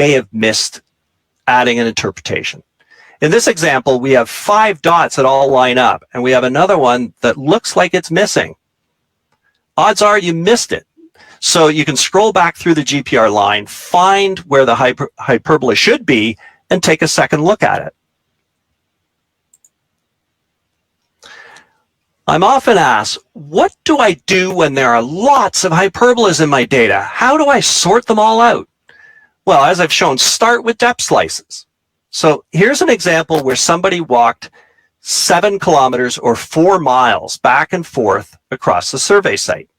may have missed adding an interpretation. In this example, we have 5 dots that all line up, and we have another one that looks like it's missing. Odds are you missed it. So you can scroll back through the GPR line, find where the hyperbola should be, and take a second look at it. I'm often asked, what do I do when there are lots of hyperbolas in my data? How do I sort them all out? Well, as I've shown, start with depth slices. So here's an example where somebody walked 7 kilometers or 4 miles back and forth across the survey site.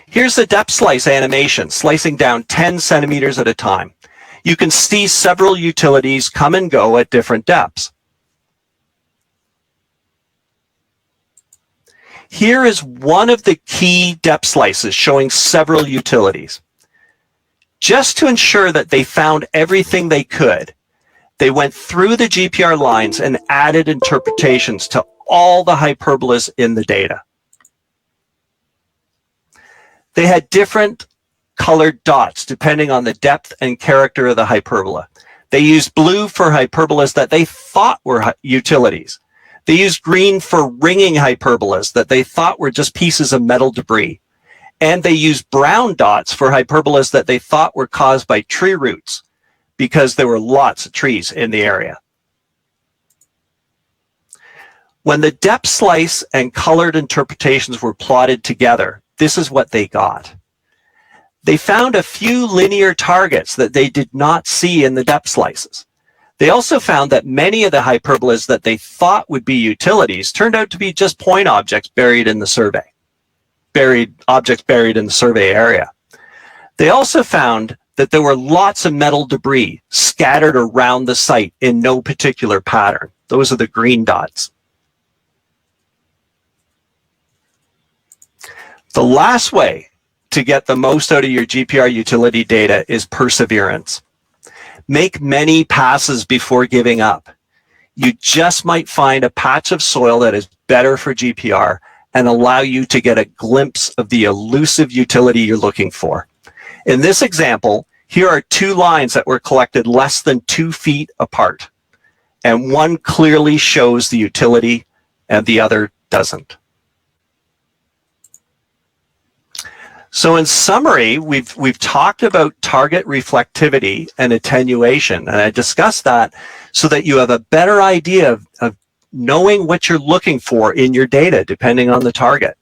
Here's the depth slice animation, slicing down 10 centimeters at a time. You can see several utilities come and go at different depths. Here is one of the key depth slices showing several utilities. Just to ensure that they found everything they could, they went through the GPR lines and added interpretations to all the hyperbolas in the data. They had different colored dots depending on the depth and character of the hyperbola. They used blue for hyperbolas that they thought were utilities. They used green for ringing hyperbolas that they thought were just pieces of metal debris. And they used brown dots for hyperbolas that they thought were caused by tree roots because there were lots of trees in the area. When the depth slice and colored interpretations were plotted together, this is what they got. They found a few linear targets that they did not see in the depth slices. They also found that many of the hyperbolas that they thought would be utilities turned out to be just point objects buried in the survey. Objects buried in the survey area. They also found that there were lots of metal debris scattered around the site in no particular pattern. Those are the green dots. The last way to get the most out of your GPR utility data is perseverance. Make many passes before giving up. You just might find a patch of soil that is better for GPR and allow you to get a glimpse of the elusive utility you're looking for. In this example, here are 2 lines that were collected less than 2 feet apart, and one clearly shows the utility and the other doesn't. So in summary, we've talked about target reflectivity and attenuation, and I discussed that so that you have a better idea of knowing what you're looking for in your data, depending on the target.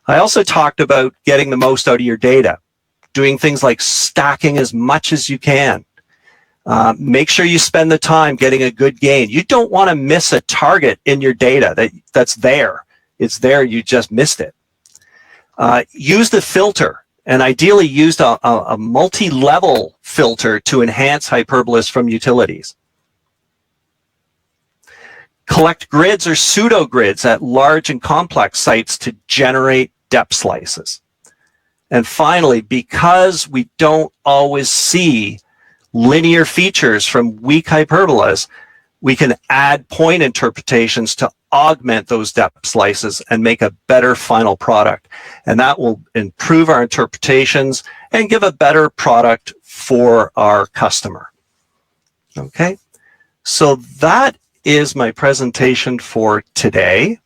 I also talked about getting the most out of your data, doing things like stacking as much as you can. Make sure you spend the time getting a good gain. You don't want to miss a target in your data that's there. It's there, you just missed it. Use the filter, and ideally use a multi-level filter to enhance hyperbolas from utilities. Collect grids or pseudo-grids at large and complex sites to generate depth slices. And finally, because we don't always see linear features from weak hyperbolas, we can add point interpretations to augment those depth slices and make a better final product. And that will improve our interpretations and give a better product for our customer. Okay, so that is my presentation for today.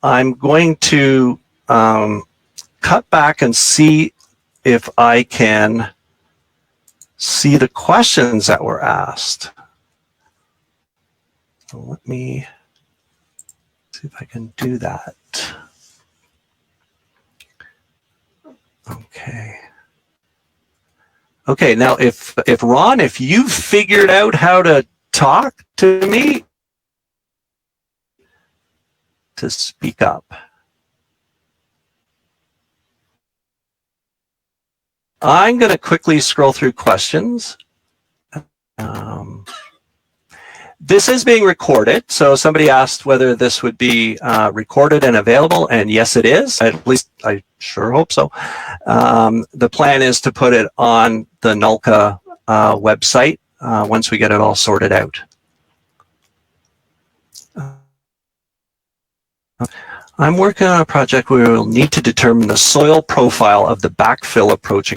I'm going to cut back and see if I can see the questions that were asked. So let me see if I can do that. Okay. Okay, now if Ron, if you've figured out how to talk to me, to speak up. I'm going to quickly scroll through questions. This is being recorded, so somebody asked whether this would be recorded and available, and yes, it is. At least I sure hope so. The plan is to put it on the NULCA website once we get it all sorted out. I'm working on a project where we'll need to determine the soil profile of the backfill approach